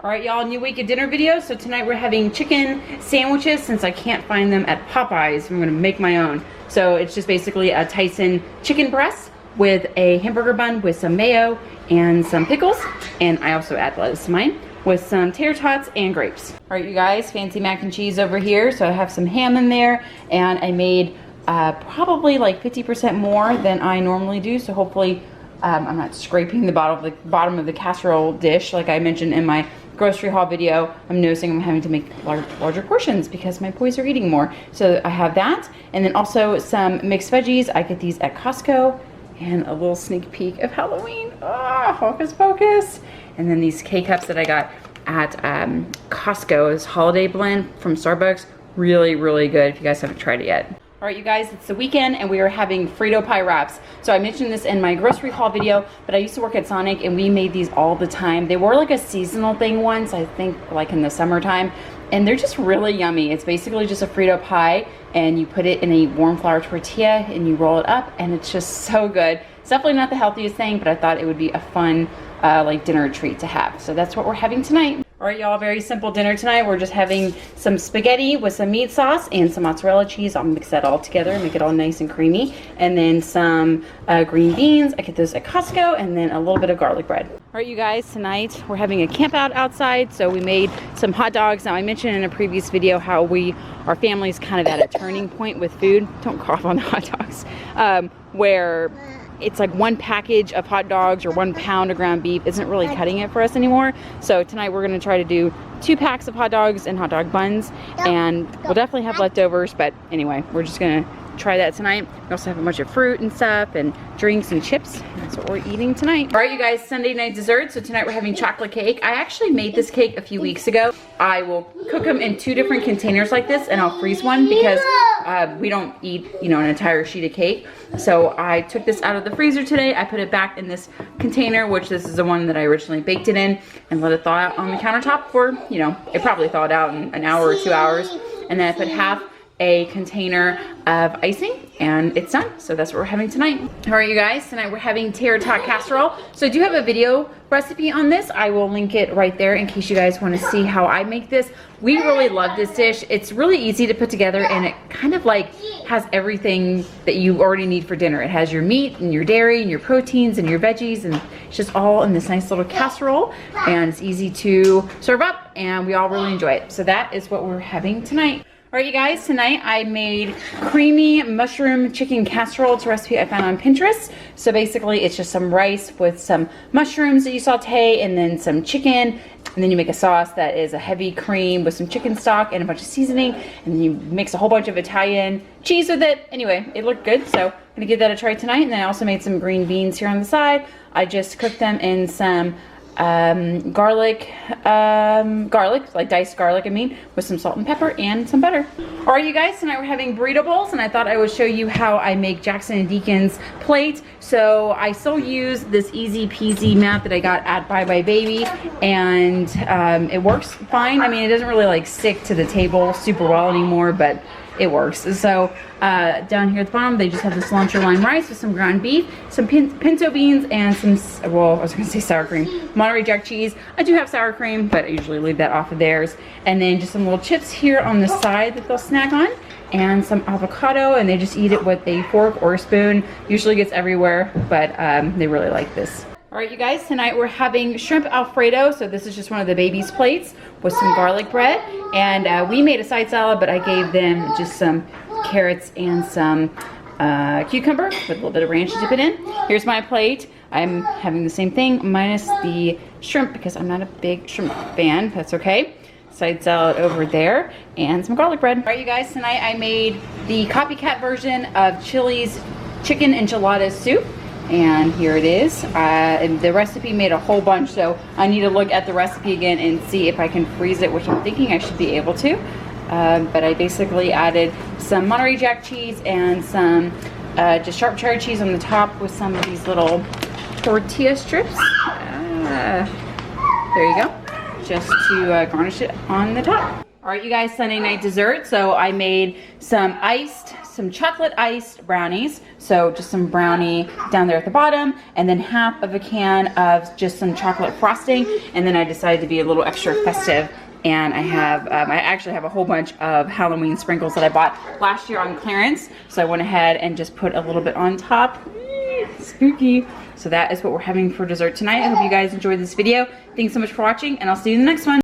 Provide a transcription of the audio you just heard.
All right, y'all, new week of dinner video. So tonight we're having chicken sandwiches since I can't find them at Popeyes. I'm gonna make my own. So it's just basically a Tyson chicken breast with a hamburger bun with some mayo and some pickles. And I also add lettuce to mine with some tater tots and grapes. All right, you guys, fancy mac and cheese over here. So I have some ham in there and I made probably like 50% more than I normally do. So hopefully I'm not scraping the bottom of the casserole dish like I mentioned in my grocery haul video. I'm noticing I'm having to make larger portions because my boys are eating more. So I have that, and then also some mixed veggies. I get these at Costco, and a little sneak peek of Halloween. Ah, hocus pocus. And then these K-Cups that I got at Costco. This holiday blend from Starbucks. Really, really good if you guys haven't tried it yet. All right, you guys, it's the weekend and we are having Frito Pie Wraps. So I mentioned this in my grocery haul video, but I used to work at Sonic and we made these all the time. They were like a seasonal thing once, I think like in the summertime, and they're just really yummy. It's basically just a Frito pie and you put it in a warm flour tortilla and you roll it up and it's just so good. It's definitely not the healthiest thing, but I thought it would be a fun like dinner treat to have. So that's what we're having tonight. All right, y'all, very simple dinner tonight. We're just having some spaghetti with some meat sauce and some mozzarella cheese. I'll mix that all together, make it all nice and creamy. And then some green beans. I get those at Costco, and then a little bit of garlic bread. All right, you guys, tonight we're having a camp out outside. So we made some hot dogs. Now, I mentioned in a previous video how our family's kind of at a turning point with food. Don't cough on the hot dogs. Where it's like one package of hot dogs or 1 pound of ground beef isn't really cutting it for us anymore. So tonight we're gonna try to do 2 packs of hot dogs and hot dog buns, and we'll definitely have leftovers, but anyway, we're just gonna try that tonight. We also have a bunch of fruit and stuff and drinks and chips. That's what we're eating tonight. All right, you guys, Sunday night dessert. So tonight we're having chocolate cake. I actually made this cake a few weeks ago. I will cook them in 2 different containers like this, and I'll freeze one because we don't eat, you know, an entire sheet of cake. So I took this out of the freezer today. I put it back in this container, which this is the one that I originally baked it in, and let it thaw out on the countertop for, you know, it probably thawed out in an hour or 2 hours. And then I put half a container of icing and it's done. So that's what we're having tonight. All right, you guys, tonight we're having Tare Tot Casserole. So I do have a video recipe on this. I will link it right there in case you guys want to see how I make this. We really love this dish. It's really easy to put together and it kind of like has everything that you already need for dinner. It has your meat and your dairy and your proteins and your veggies, and it's just all in this nice little casserole, and it's easy to serve up and we all really enjoy it. So that is what we're having tonight. All right, you guys, tonight I made creamy mushroom chicken casserole. It's a recipe I found on Pinterest. So basically it's just some rice with some mushrooms that you saute and then some chicken. And then you make a sauce that is a heavy cream with some chicken stock and a bunch of seasoning. And then you mix a whole bunch of Italian cheese with it. Anyway, it looked good, so I'm gonna give that a try tonight. And then I also made some green beans here on the side. I just cooked them in some garlic, like diced garlic, I mean, with some salt and pepper and some butter. All right, you guys, tonight we're having Brie De Bowls, and I thought I would show you how I make Jackson and Deacon's plate. So I still use this easy peasy mat that I got at Bye Bye Baby, and it works fine. I mean, it doesn't really like stick to the table super well anymore, but it works. So down here at the bottom, they just have the cilantro lime rice with some ground beef, some pinto beans, and some, well, I was gonna say sour cream, Monterey Jack cheese. I do have sour cream, but I usually leave that off of theirs. And then just some little chips here on the side that they'll snack on, and some avocado, and they just eat it with a fork or a spoon. Usually gets everywhere, but they really like this. All right, you guys, tonight we're having shrimp Alfredo. So this is just one of the baby's plates with some garlic bread. And we made a side salad, but I gave them just some carrots and some cucumber with a little bit of ranch to dip it in. Here's my plate. I'm having the same thing minus the shrimp because I'm not a big shrimp fan. That's okay. Side salad over there and some garlic bread. All right, you guys, tonight I made the Copycat version of Chili's chicken enchilada soup. And here it is. And the recipe made a whole bunch, so I need to look at the recipe again and see if I can freeze it, which I'm thinking I should be able to. But I basically added some Monterey Jack cheese and some just sharp cheddar cheese on the top with some of these little tortilla strips. There you go. Just to garnish it on the top. All right, you guys, Sunday night dessert. So I made some chocolate iced brownies. So just some brownie down there at the bottom, and then half of a can of just some chocolate frosting. And then I decided to be a little extra festive. And I actually have a whole bunch of Halloween sprinkles that I bought last year on clearance. So I went ahead and just put a little bit on top. Spooky. So that is what we're having for dessert tonight. I hope you guys enjoyed this video. Thanks so much for watching, and I'll see you in the next one.